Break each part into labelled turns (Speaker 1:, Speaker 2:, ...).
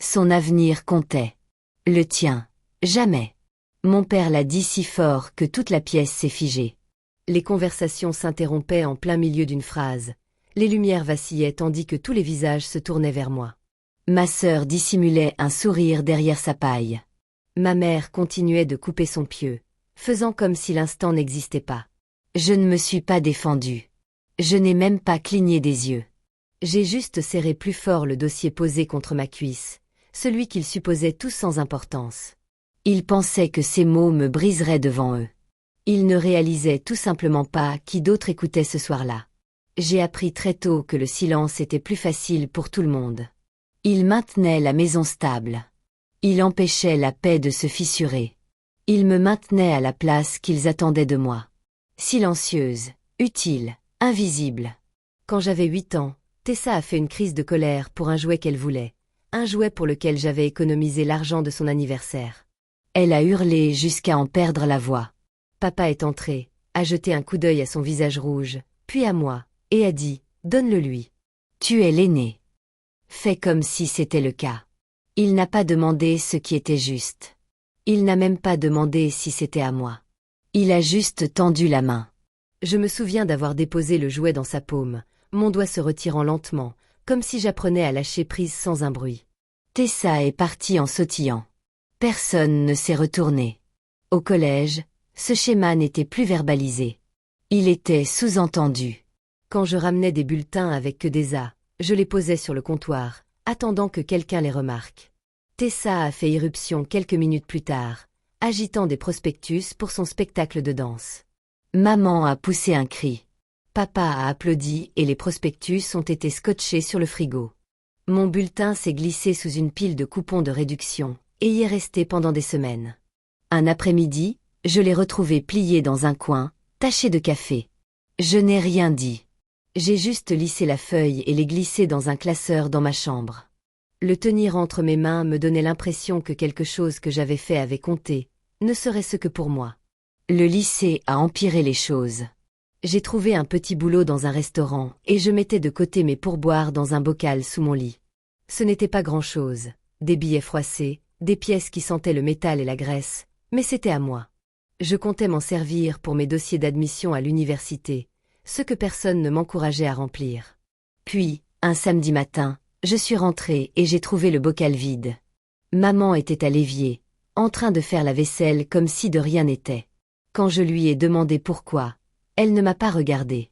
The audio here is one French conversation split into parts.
Speaker 1: Son avenir comptait. Le tien, jamais. Mon père l'a dit si fort que toute la pièce s'est figée. Les conversations s'interrompaient en plein milieu d'une phrase. Les lumières vacillaient tandis que tous les visages se tournaient vers moi. Ma sœur dissimulait un sourire derrière sa paille. Ma mère continuait de couper son pieu, faisant comme si l'instant n'existait pas. Je ne me suis pas défendue. Je n'ai même pas cligné des yeux. J'ai juste serré plus fort le dossier posé contre ma cuisse, celui qu'ils supposaient tous sans importance. Ils pensaient que ces mots me briseraient devant eux. Ils ne réalisaient tout simplement pas qui d'autre écoutait ce soir-là. J'ai appris très tôt que le silence était plus facile pour tout le monde. Il maintenait la maison stable. Il empêchait la paix de se fissurer. Il me maintenait à la place qu'ils attendaient de moi. Silencieuse, utile, invisible. Quand j'avais 8 ans, Tessa a fait une crise de colère pour un jouet qu'elle voulait, un jouet pour lequel j'avais économisé l'argent de son anniversaire. Elle a hurlé jusqu'à en perdre la voix. Papa est entré, a jeté un coup d'œil à son visage rouge, puis à moi, et a dit « Donne-le lui. Tu es l'aîné. » Fais comme si c'était le cas. Il n'a pas demandé ce qui était juste. Il n'a même pas demandé si c'était à moi. Il a juste tendu la main. Je me souviens d'avoir déposé le jouet dans sa paume, mon doigt se retirant lentement, comme si j'apprenais à lâcher prise sans un bruit. Tessa est partie en sautillant. Personne ne s'est retourné. Au collège, ce schéma n'était plus verbalisé. Il était sous-entendu. Quand je ramenais des bulletins avec que des A, je les posais sur le comptoir, attendant que quelqu'un les remarque. Tessa a fait irruption quelques minutes plus tard, agitant des prospectus pour son spectacle de danse. Maman a poussé un cri. Papa a applaudi et les prospectus ont été scotchés sur le frigo. Mon bulletin s'est glissé sous une pile de coupons de réduction et y est resté pendant des semaines. Un après-midi, je l'ai retrouvé plié dans un coin, taché de café. Je n'ai rien dit. J'ai juste lissé la feuille et l'ai glissé dans un classeur dans ma chambre. Le tenir entre mes mains me donnait l'impression que quelque chose que j'avais fait avait compté, ne serait-ce que pour moi. Le lisser a empiré les choses. J'ai trouvé un petit boulot dans un restaurant et je mettais de côté mes pourboires dans un bocal sous mon lit. Ce n'était pas grand-chose, des billets froissés, des pièces qui sentaient le métal et la graisse, mais c'était à moi. Je comptais m'en servir pour mes dossiers d'admission à l'université, ce que personne ne m'encourageait à remplir. Puis, un samedi matin, je suis rentrée et j'ai trouvé le bocal vide. Maman était à l'évier, en train de faire la vaisselle comme si de rien n'était. Quand je lui ai demandé pourquoi, elle ne m'a pas regardée.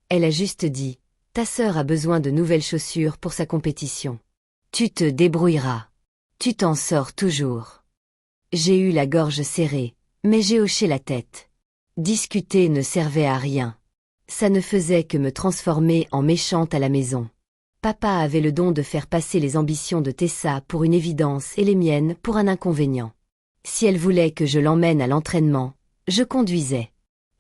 Speaker 1: Elle a juste dit « Ta sœur a besoin de nouvelles chaussures pour sa compétition. Tu te débrouilleras. Tu t'en sors toujours. » J'ai eu la gorge serrée, mais j'ai hoché la tête. Discuter ne servait à rien. Ça ne faisait que me transformer en méchante à la maison. Papa avait le don de faire passer les ambitions de Tessa pour une évidence et les miennes pour un inconvénient. Si elle voulait que je l'emmène à l'entraînement, je conduisais.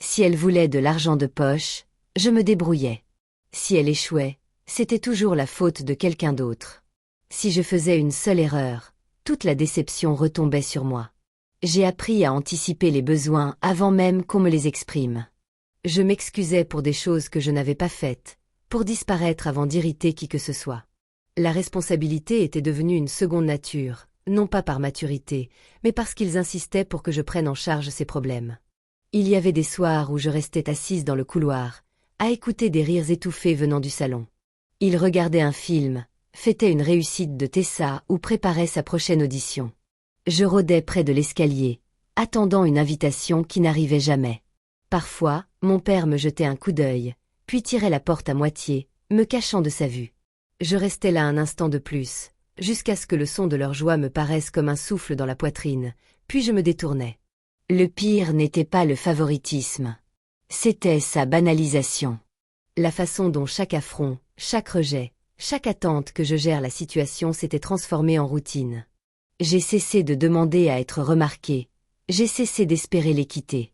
Speaker 1: Si elle voulait de l'argent de poche, je me débrouillais. Si elle échouait, c'était toujours la faute de quelqu'un d'autre. Si je faisais une seule erreur, toute la déception retombait sur moi. J'ai appris à anticiper les besoins avant même qu'on me les exprime. Je m'excusais pour des choses que je n'avais pas faites, pour disparaître avant d'irriter qui que ce soit. La responsabilité était devenue une seconde nature, non pas par maturité, mais parce qu'ils insistaient pour que je prenne en charge ces problèmes. Il y avait des soirs où je restais assise dans le couloir, à écouter des rires étouffés venant du salon. Ils regardaient un film, fêtaient une réussite de Tessa ou préparaient sa prochaine audition. Je rôdais près de l'escalier, attendant une invitation qui n'arrivait jamais. Parfois, mon père me jetait un coup d'œil, puis tirait la porte à moitié, me cachant de sa vue. Je restais là un instant de plus, jusqu'à ce que le son de leur joie me paraisse comme un souffle dans la poitrine, puis je me détournais. Le pire n'était pas le favoritisme. C'était sa banalisation. La façon dont chaque affront, chaque rejet, chaque attente que je gère la situation s'était transformée en routine. J'ai cessé de demander à être remarqué, j'ai cessé d'espérer l'équité.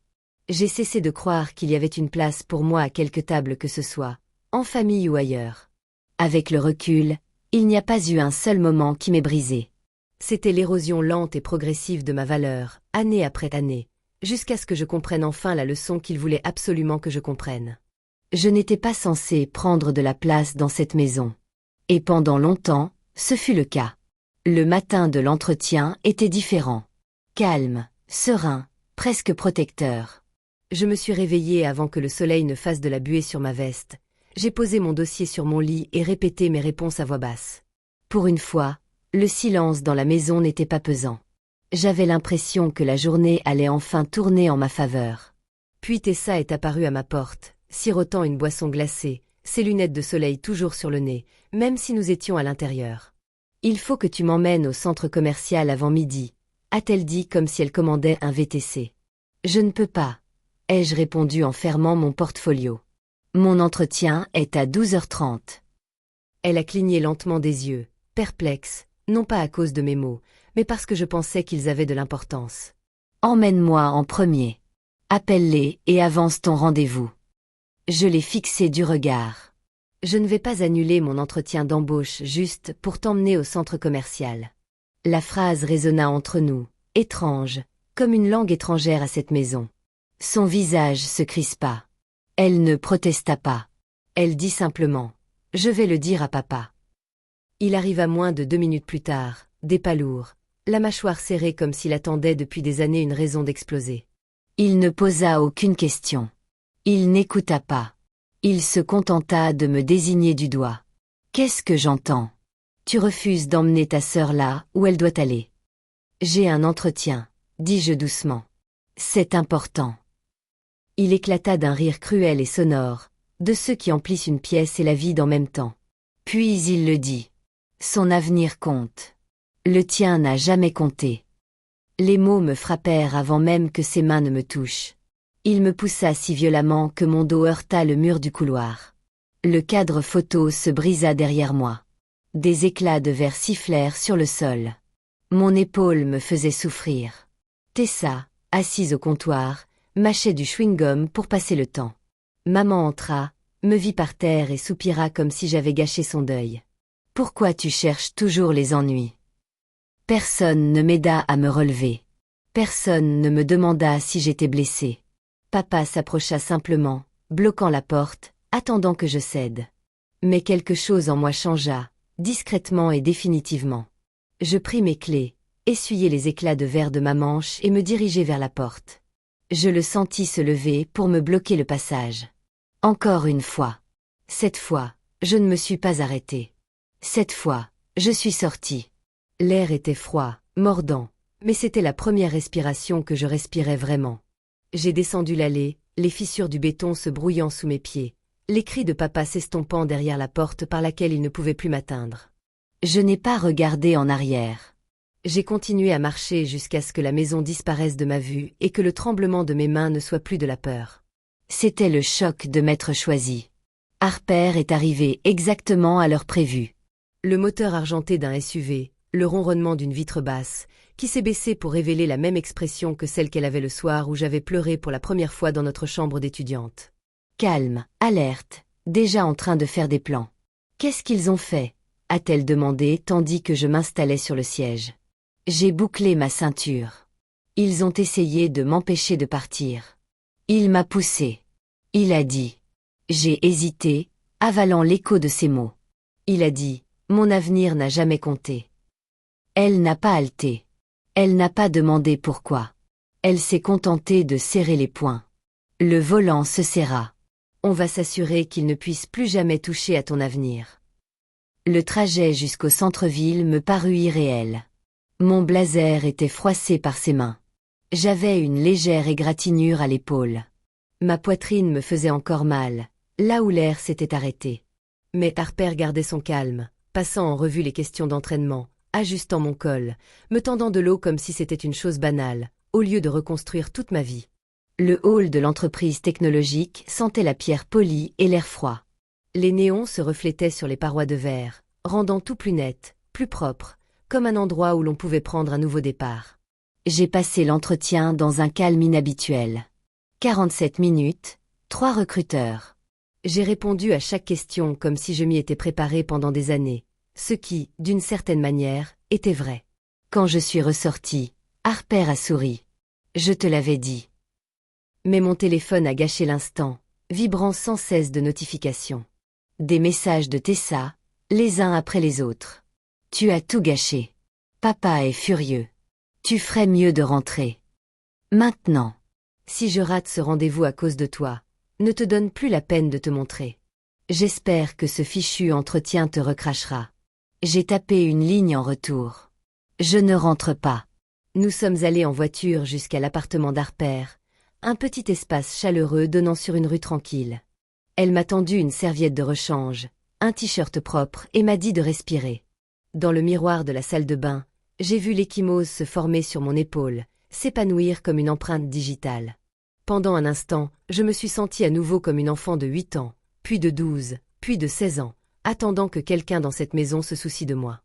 Speaker 1: J'ai cessé de croire qu'il y avait une place pour moi à quelque table que ce soit, en famille ou ailleurs. Avec le recul, il n'y a pas eu un seul moment qui m'ait brisé. C'était l'érosion lente et progressive de ma valeur, année après année, jusqu'à ce que je comprenne enfin la leçon qu'il voulait absolument que je comprenne. Je n'étais pas censée prendre de la place dans cette maison. Et pendant longtemps, ce fut le cas. Le matin de l'entretien était différent. Calme, serein, presque protecteur. Je me suis réveillée avant que le soleil ne fasse de la buée sur ma veste. J'ai posé mon dossier sur mon lit et répété mes réponses à voix basse. Pour une fois, le silence dans la maison n'était pas pesant. J'avais l'impression que la journée allait enfin tourner en ma faveur. Puis Tessa est apparue à ma porte, sirotant une boisson glacée, ses lunettes de soleil toujours sur le nez, même si nous étions à l'intérieur. « Il faut que tu m'emmènes au centre commercial avant midi », a-t-elle dit comme si elle commandait un VTC. « Je ne peux pas », ai-je répondu en fermant mon portfolio. « Mon entretien est à 12h30. » Elle a cligné lentement des yeux, perplexe, non pas à cause de mes mots, mais parce que je pensais qu'ils avaient de l'importance. « Emmène-moi en premier. Appelle-les et avance ton rendez-vous. » Je l'ai fixé du regard. « Je ne vais pas annuler mon entretien d'embauche juste pour t'emmener au centre commercial. » La phrase résonna entre nous, étrange, comme une langue étrangère à cette maison. Son visage se crispa. Elle ne protesta pas. Elle dit simplement « Je vais le dire à papa. » Il arriva moins de 2 minutes plus tard, des pas lourds, la mâchoire serrée comme s'il attendait depuis des années une raison d'exploser. Il ne posa aucune question. Il n'écouta pas. Il se contenta de me désigner du doigt. « Qu'est-ce que j'entends ? Tu refuses d'emmener ta sœur là où elle doit aller. »« J'ai un entretien, » dis-je doucement. « C'est important. » Il éclata d'un rire cruel et sonore, de ceux qui emplissent une pièce et la vident en même temps. Puis il le dit. Son avenir compte. Le tien n'a jamais compté. Les mots me frappèrent avant même que ses mains ne me touchent. Il me poussa si violemment que mon dos heurta le mur du couloir. Le cadre photo se brisa derrière moi. Des éclats de verre sifflèrent sur le sol. Mon épaule me faisait souffrir. Tessa, assise au comptoir, mâchait du chewing-gum pour passer le temps. Maman entra, me vit par terre et soupira comme si j'avais gâché son deuil. « Pourquoi tu cherches toujours les ennuis ?» Personne ne m'aida à me relever. Personne ne me demanda si j'étais blessée. Papa s'approcha simplement, bloquant la porte, attendant que je cède. Mais quelque chose en moi changea, discrètement et définitivement. Je pris mes clés, essuyai les éclats de verre de ma manche et me dirigeai vers la porte. Je le sentis se lever pour me bloquer le passage. Encore une fois. Cette fois, je ne me suis pas arrêtée. Cette fois, je suis sortie. L'air était froid, mordant, mais c'était la première respiration que je respirais vraiment. J'ai descendu l'allée, les fissures du béton se brouillant sous mes pieds, les cris de papa s'estompant derrière la porte par laquelle il ne pouvait plus m'atteindre. Je n'ai pas regardé en arrière. J'ai continué à marcher jusqu'à ce que la maison disparaisse de ma vue et que le tremblement de mes mains ne soit plus de la peur. C'était le choc de m'être choisi. Harper est arrivé exactement à l'heure prévue. Le moteur argenté d'un SUV, le ronronnement d'une vitre basse, qui s'est baissée pour révéler la même expression que celle qu'elle avait le soir où j'avais pleuré pour la première fois dans notre chambre d'étudiante. Calme, alerte, déjà en train de faire des plans. « Qu'est-ce qu'ils ont fait ?» a-t-elle demandé tandis que je m'installais sur le siège. J'ai bouclé ma ceinture. Ils ont essayé de m'empêcher de partir. Il m'a poussé. Il a dit. J'ai hésité, avalant l'écho de ses mots. Il a dit, mon avenir n'a jamais compté. Elle n'a pas haleté. Elle n'a pas demandé pourquoi. Elle s'est contentée de serrer les poings. Le volant se serra. On va s'assurer qu'il ne puisse plus jamais toucher à ton avenir. Le trajet jusqu'au centre-ville me parut irréel. Mon blazer était froissé par ses mains. J'avais une légère égratignure à l'épaule. Ma poitrine me faisait encore mal, là où l'air s'était arrêté. Mais Harper gardait son calme, passant en revue les questions d'entraînement, ajustant mon col, me tendant de l'eau comme si c'était une chose banale, au lieu de reconstruire toute ma vie. Le hall de l'entreprise technologique sentait la pierre polie et l'air froid. Les néons se reflétaient sur les parois de verre, rendant tout plus net, plus propre, comme un endroit où l'on pouvait prendre un nouveau départ. J'ai passé l'entretien dans un calme inhabituel. 47 minutes, 3 recruteurs. J'ai répondu à chaque question comme si je m'y étais préparé pendant des années, ce qui, d'une certaine manière, était vrai. Quand je suis ressorti, Harper a souri. Je te l'avais dit. Mais mon téléphone a gâché l'instant, vibrant sans cesse de notifications. Des messages de Tessa, les uns après les autres. Tu as tout gâché. Papa est furieux. Tu ferais mieux de rentrer. Maintenant. Si je rate ce rendez-vous à cause de toi, ne te donne plus la peine de te montrer. J'espère que ce fichu entretien te recrachera. J'ai tapé une ligne en retour. Je ne rentre pas. Nous sommes allés en voiture jusqu'à l'appartement d'Harper, un petit espace chaleureux donnant sur une rue tranquille. Elle m'a tendu une serviette de rechange, un t-shirt propre et m'a dit de respirer. Dans le miroir de la salle de bain, j'ai vu l'ecchymose se former sur mon épaule, s'épanouir comme une empreinte digitale. Pendant un instant, je me suis sentie à nouveau comme une enfant de 8 ans, puis de 12, puis de 16 ans, attendant que quelqu'un dans cette maison se soucie de moi.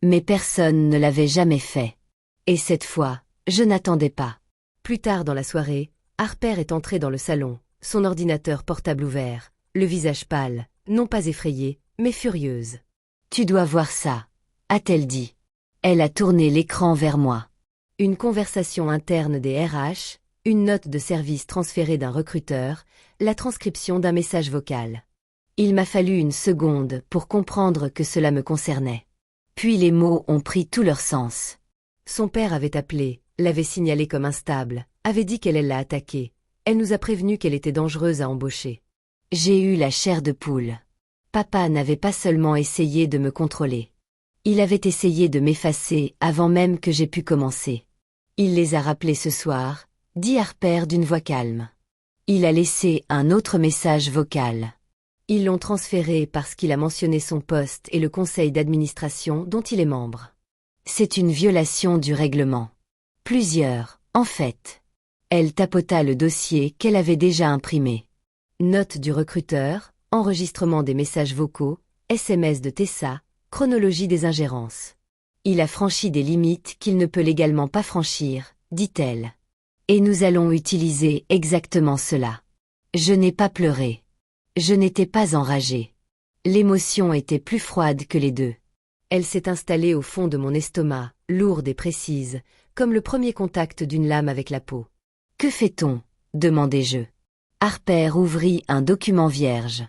Speaker 1: Mais personne ne l'avait jamais fait. Et cette fois, je n'attendais pas. Plus tard dans la soirée, Harper est entrée dans le salon, son ordinateur portable ouvert, le visage pâle, non pas effrayé, mais furieuse. « Tu dois voir ça », a-t-elle dit. Elle a tourné l'écran vers moi. Une conversation interne des RH, une note de service transférée d'un recruteur, la transcription d'un message vocal. Il m'a fallu une seconde pour comprendre que cela me concernait. Puis les mots ont pris tout leur sens. Son père avait appelé, l'avait signalée comme instable, avait dit qu'elle l'a attaquée. Elle nous a prévenu qu'elle était dangereuse à embaucher. J'ai eu la chair de poule. Papa n'avait pas seulement essayé de me contrôler. Il avait essayé de m'effacer avant même que j'aie pu commencer. Il les a rappelés ce soir, dit Harper d'une voix calme. Il a laissé un autre message vocal. Ils l'ont transféré parce qu'il a mentionné son poste et le conseil d'administration dont il est membre. C'est une violation du règlement. Plusieurs, en fait. Elle tapota le dossier qu'elle avait déjà imprimé. Note du recruteur, enregistrement des messages vocaux, SMS de Tessa, chronologie des ingérences. Il a franchi des limites qu'il ne peut légalement pas franchir, dit-elle. Et nous allons utiliser exactement cela. Je n'ai pas pleuré. Je n'étais pas enragée. L'émotion était plus froide que les deux. Elle s'est installée au fond de mon estomac, lourde et précise, comme le premier contact d'une lame avec la peau. « Que fait-on » demandai-je. Harper ouvrit un document vierge.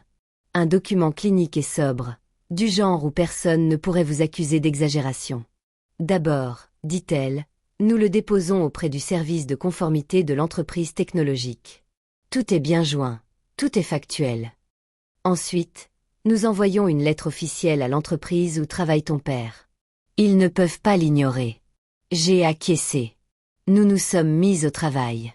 Speaker 1: Un document clinique et sobre, du genre où personne ne pourrait vous accuser d'exagération. D'abord, dit-elle, nous le déposons auprès du service de conformité de l'entreprise technologique. Tout est bien joint, tout est factuel. Ensuite, nous envoyons une lettre officielle à l'entreprise où travaille ton père. Ils ne peuvent pas l'ignorer. J'ai acquiescé. Nous nous sommes mis au travail.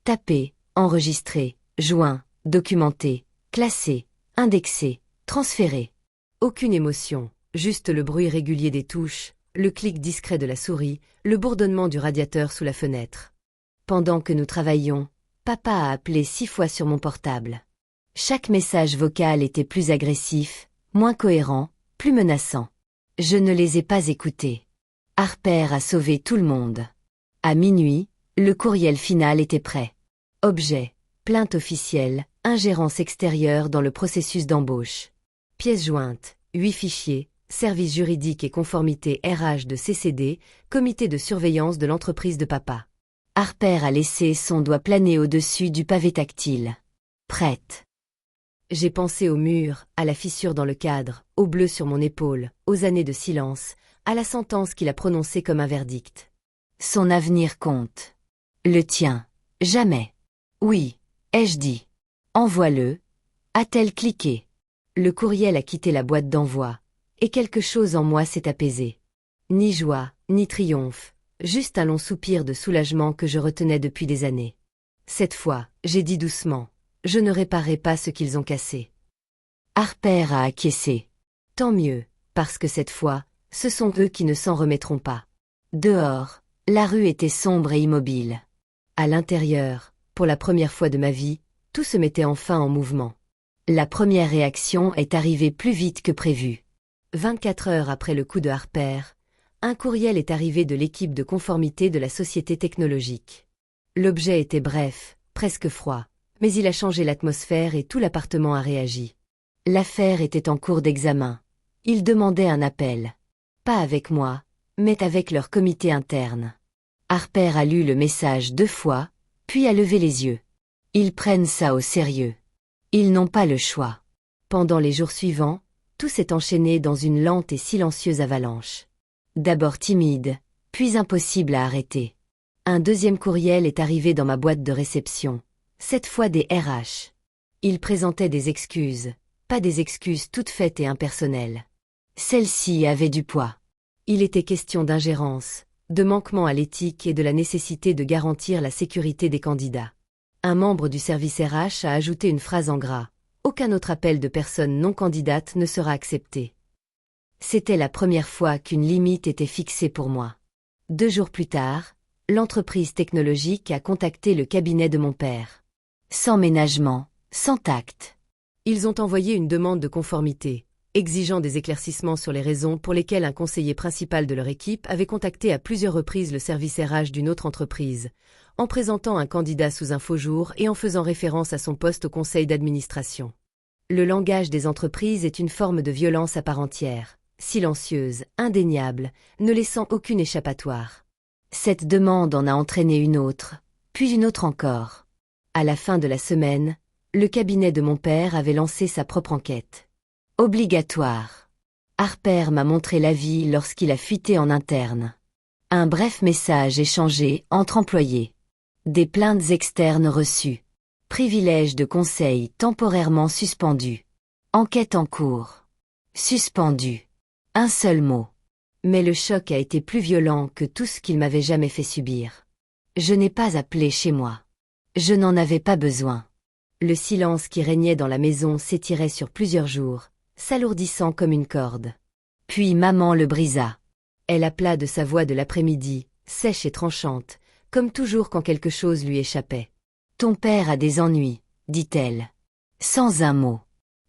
Speaker 1: Tapé, enregistré, joint, documenté, classé, indexé, transféré. Aucune émotion, juste le bruit régulier des touches, le clic discret de la souris, le bourdonnement du radiateur sous la fenêtre. Pendant que nous travaillions, papa a appelé 6 fois sur mon portable. Chaque message vocal était plus agressif, moins cohérent, plus menaçant. Je ne les ai pas écoutés. Harper a sauvé tout le monde. À minuit, le courriel final était prêt. Objet, plainte officielle, ingérence extérieure dans le processus d'embauche. Pièces jointes, 8 fichiers, service juridique et conformité RH de CCD, comité de surveillance de l'entreprise de papa. Harper a laissé son doigt planer au-dessus du pavé tactile. Prête. J'ai pensé au mur, à la fissure dans le cadre, au bleu sur mon épaule, aux années de silence, à la sentence qu'il a prononcée comme un verdict. Son avenir compte. Le tien. Jamais. Oui, ai-je dit. Envoie-le. A-t-elle cliqué? Le courriel a quitté la boîte d'envoi, et quelque chose en moi s'est apaisé. Ni joie, ni triomphe, juste un long soupir de soulagement que je retenais depuis des années. Cette fois, j'ai dit doucement. Je ne réparerai pas ce qu'ils ont cassé. Harper a acquiescé. Tant mieux, parce que cette fois, ce sont eux qui ne s'en remettront pas. Dehors, la rue était sombre et immobile. À l'intérieur, pour la première fois de ma vie, tout se mettait enfin en mouvement. La première réaction est arrivée plus vite que prévu. 24 heures après le coup de Harper, un courriel est arrivé de l'équipe de conformité de la société technologique. L'objet était bref, presque froid. Mais il a changé l'atmosphère et tout l'appartement a réagi. L'affaire était en cours d'examen. Ils demandaient un appel. Pas avec moi, mais avec leur comité interne. Harper a lu le message 2 fois, puis a levé les yeux. Ils prennent ça au sérieux. Ils n'ont pas le choix. Pendant les jours suivants, tout s'est enchaîné dans une lente et silencieuse avalanche. D'abord timide, puis impossible à arrêter. Un deuxième courriel est arrivé dans ma boîte de réception, cette fois des RH. Il présentait des excuses, pas des excuses toutes faites et impersonnelles. Celles-ci avaient du poids. Il était question d'ingérence, de manquement à l'éthique et de la nécessité de garantir la sécurité des candidats. Un membre du service RH a ajouté une phrase en gras. Aucun autre appel de personne non candidate ne sera accepté. C'était la première fois qu'une limite était fixée pour moi. 2 jours plus tard, l'entreprise technologique a contacté le cabinet de mon père. Sans ménagement, sans tact. Ils ont envoyé une demande de conformité, exigeant des éclaircissements sur les raisons pour lesquelles un conseiller principal de leur équipe avait contacté à plusieurs reprises le service RH d'une autre entreprise, en présentant un candidat sous un faux jour et en faisant référence à son poste au conseil d'administration. Le langage des entreprises est une forme de violence à part entière, silencieuse, indéniable, ne laissant aucune échappatoire. Cette demande en a entraîné une autre, puis une autre encore. À la fin de la semaine, le cabinet de mon père avait lancé sa propre enquête. Obligatoire. Harper m'a montré l'avis lorsqu'il a fuité en interne. Un bref message échangé entre employés. Des plaintes externes reçues. Privilège de conseil temporairement suspendu. Enquête en cours. Suspendu. Un seul mot. Mais le choc a été plus violent que tout ce qu'il m'avait jamais fait subir. Je n'ai pas appelé chez moi. Je n'en avais pas besoin. Le silence qui régnait dans la maison s'étirait sur plusieurs jours, s'alourdissant comme une corde. Puis maman le brisa. Elle appela de sa voix de l'après-midi, sèche et tranchante, comme toujours quand quelque chose lui échappait. « Ton père a des ennuis, dit-elle. Sans un mot.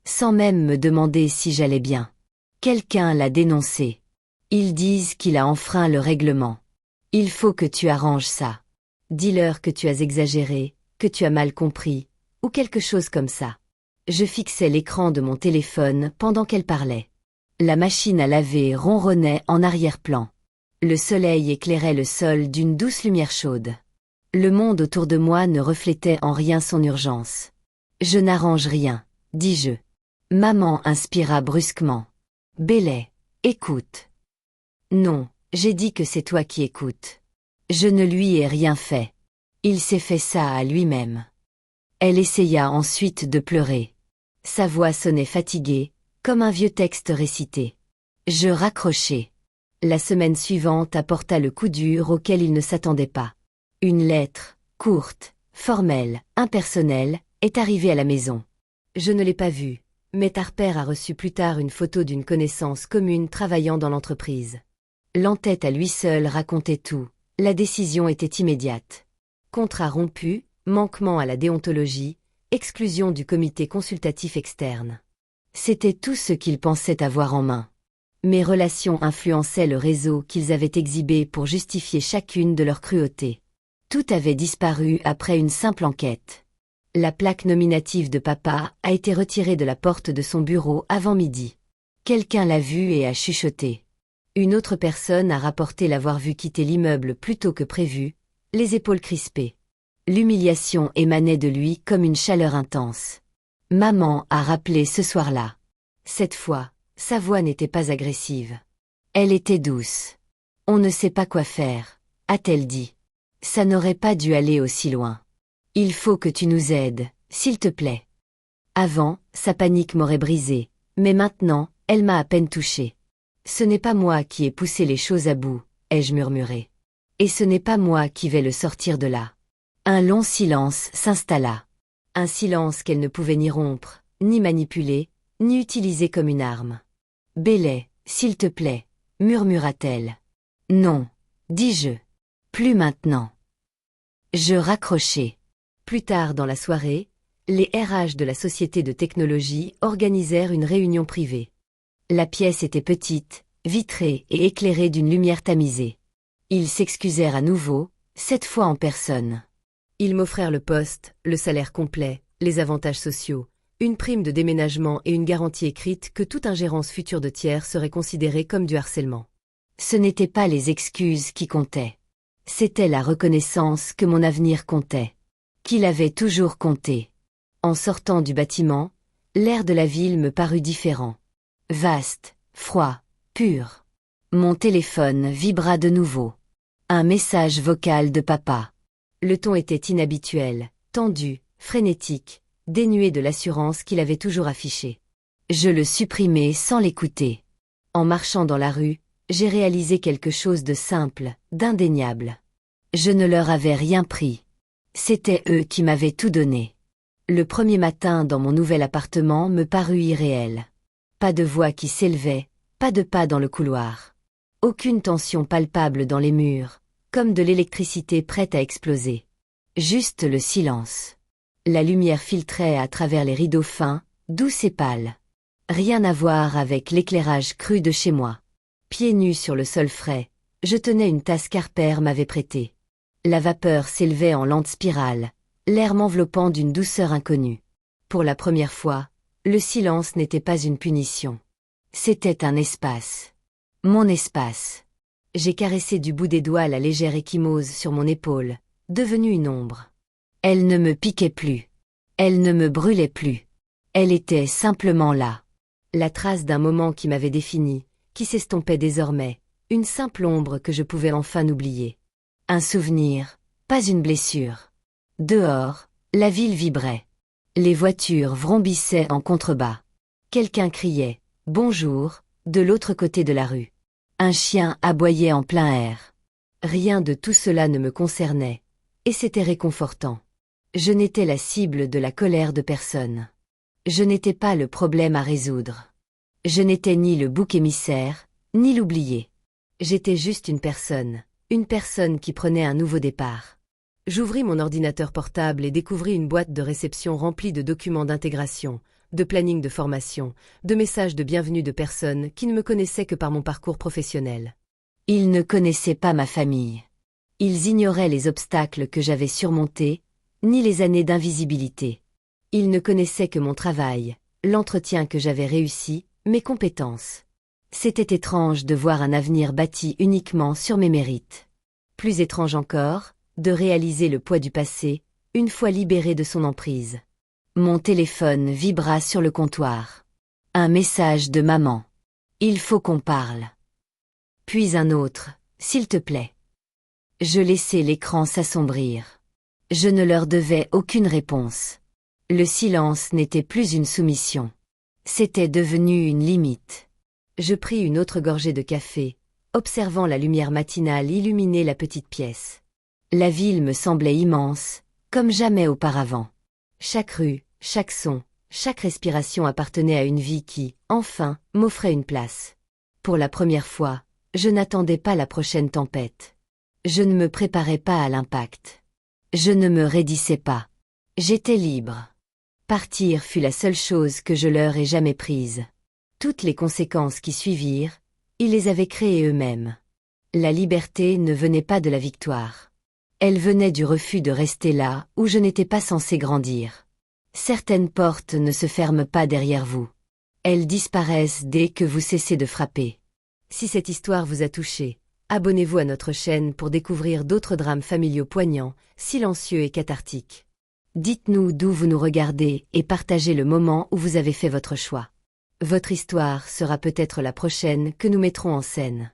Speaker 1: Sans même me demander si j'allais bien. Quelqu'un l'a dénoncé. Ils disent qu'il a enfreint le règlement. Il faut que tu arranges ça. Dis-leur que tu as exagéré, que tu as mal compris, ou quelque chose comme ça. » Je fixais l'écran de mon téléphone pendant qu'elle parlait. La machine à laver ronronnait en arrière-plan. Le soleil éclairait le sol d'une douce lumière chaude. Le monde autour de moi ne reflétait en rien son urgence. « Je n'arrange rien, dis-je. » Maman inspira brusquement. « Bailey, écoute. » « Non, j'ai dit que c'est toi qui écoutes. Je ne lui ai rien fait. Il s'est fait ça à lui-même. » Elle essaya ensuite de pleurer. Sa voix sonnait fatiguée, comme un vieux texte récité. Je raccrochai. La semaine suivante apporta le coup dur auquel il ne s'attendait pas. Une lettre, courte, formelle, impersonnelle, est arrivée à la maison. Je ne l'ai pas vue, mais Harper a reçu plus tard une photo d'une connaissance commune travaillant dans l'entreprise. L'entête à lui seul racontait tout, la décision était immédiate. Contrat rompu, manquement à la déontologie, exclusion du comité consultatif externe. C'était tout ce qu'ils pensaient avoir en main. Mes relations influençaient le réseau qu'ils avaient exhibé pour justifier chacune de leurs cruautés. Tout avait disparu après une simple enquête. La plaque nominative de papa a été retirée de la porte de son bureau avant midi. Quelqu'un l'a vue et a chuchoté. Une autre personne a rapporté l'avoir vu quitter l'immeuble plus tôt que prévu, les épaules crispées. L'humiliation émanait de lui comme une chaleur intense. Maman a rappelé ce soir-là. Cette fois, sa voix n'était pas agressive. Elle était douce. « On ne sait pas quoi faire », a-t-elle dit. « Ça n'aurait pas dû aller aussi loin. Il faut que tu nous aides, s'il te plaît. » Avant, sa panique m'aurait brisé, mais maintenant, elle m'a à peine touchée. « Ce n'est pas moi qui ai poussé les choses à bout », ai-je murmuré. « Et ce n'est pas moi qui vais le sortir de là. » Un long silence s'installa. Un silence qu'elle ne pouvait ni rompre, ni manipuler, ni utiliser comme une arme. « Bailey, s'il te plaît, » murmura-t-elle. « Non, dis-je. Plus maintenant. » Je raccrochai. Plus tard dans la soirée, les RH de la société de technologie organisèrent une réunion privée. La pièce était petite, vitrée et éclairée d'une lumière tamisée. Ils s'excusèrent à nouveau, cette fois en personne. Ils m'offrirent le poste, le salaire complet, les avantages sociaux, une prime de déménagement et une garantie écrite que toute ingérence future de tiers serait considérée comme du harcèlement. Ce n'étaient pas les excuses qui comptaient. C'était la reconnaissance que mon avenir comptait. Qu'il avait toujours compté. En sortant du bâtiment, l'air de la ville me parut différent. Vaste, froid, pur. Mon téléphone vibra de nouveau. Un message vocal de papa. Le ton était inhabituel, tendu, frénétique, dénué de l'assurance qu'il avait toujours affichée. Je le supprimai sans l'écouter. En marchant dans la rue, j'ai réalisé quelque chose de simple, d'indéniable. Je ne leur avais rien pris. C'étaient eux qui m'avaient tout donné. Le premier matin dans mon nouvel appartement me parut irréel. Pas de voix qui s'élevait, pas de pas dans le couloir. Aucune tension palpable dans les murs, comme de l'électricité prête à exploser. Juste le silence. La lumière filtrait à travers les rideaux fins, douce et pâle. Rien à voir avec l'éclairage cru de chez moi. Pieds nus sur le sol frais, je tenais une tasse qu'Harper m'avait prêtée. La vapeur s'élevait en lente spirale, l'air m'enveloppant d'une douceur inconnue. Pour la première fois, le silence n'était pas une punition. C'était un espace. Mon espace. J'ai caressé du bout des doigts la légère échymose sur mon épaule, devenue une ombre. Elle ne me piquait plus. Elle ne me brûlait plus. Elle était simplement là. La trace d'un moment qui m'avait défini, qui s'estompait désormais, une simple ombre que je pouvais enfin oublier. Un souvenir, pas une blessure. Dehors, la ville vibrait. Les voitures vrombissaient en contrebas. Quelqu'un criait « Bonjour » de l'autre côté de la rue. Un chien aboyait en plein air. Rien de tout cela ne me concernait, et c'était réconfortant. Je n'étais la cible de la colère de personne. Je n'étais pas le problème à résoudre. Je n'étais ni le bouc émissaire, ni l'oublié. J'étais juste une personne qui prenait un nouveau départ. J'ouvris mon ordinateur portable et découvris une boîte de réception remplie de documents d'intégration, de planning de formation, de messages de bienvenue de personnes qui ne me connaissaient que par mon parcours professionnel. Ils ne connaissaient pas ma famille. Ils ignoraient les obstacles que j'avais surmontés, ni les années d'invisibilité. Ils ne connaissaient que mon travail, l'entretien que j'avais réussi, mes compétences. C'était étrange de voir un avenir bâti uniquement sur mes mérites. Plus étrange encore, de réaliser le poids du passé, une fois libéré de son emprise. Mon téléphone vibra sur le comptoir. Un message de maman. Il faut qu'on parle. Puis un autre, s'il te plaît. Je laissai l'écran s'assombrir. Je ne leur devais aucune réponse. Le silence n'était plus une soumission. C'était devenu une limite. Je pris une autre gorgée de café, observant la lumière matinale illuminer la petite pièce. La ville me semblait immense, comme jamais auparavant. Chaque rue, chaque son, chaque respiration appartenait à une vie qui, enfin, m'offrait une place. Pour la première fois, je n'attendais pas la prochaine tempête. Je ne me préparais pas à l'impact. Je ne me raidissais pas. J'étais libre. Partir fut la seule chose que je leur ai jamais prise. Toutes les conséquences qui suivirent, ils les avaient créées eux-mêmes. La liberté ne venait pas de la victoire. Elle venait du refus de rester là où je n'étais pas censé grandir. Certaines portes ne se ferment pas derrière vous. Elles disparaissent dès que vous cessez de frapper. Si cette histoire vous a touché, abonnez-vous à notre chaîne pour découvrir d'autres drames familiaux poignants, silencieux et cathartiques. Dites-nous d'où vous nous regardez et partagez le moment où vous avez fait votre choix. Votre histoire sera peut-être la prochaine que nous mettrons en scène.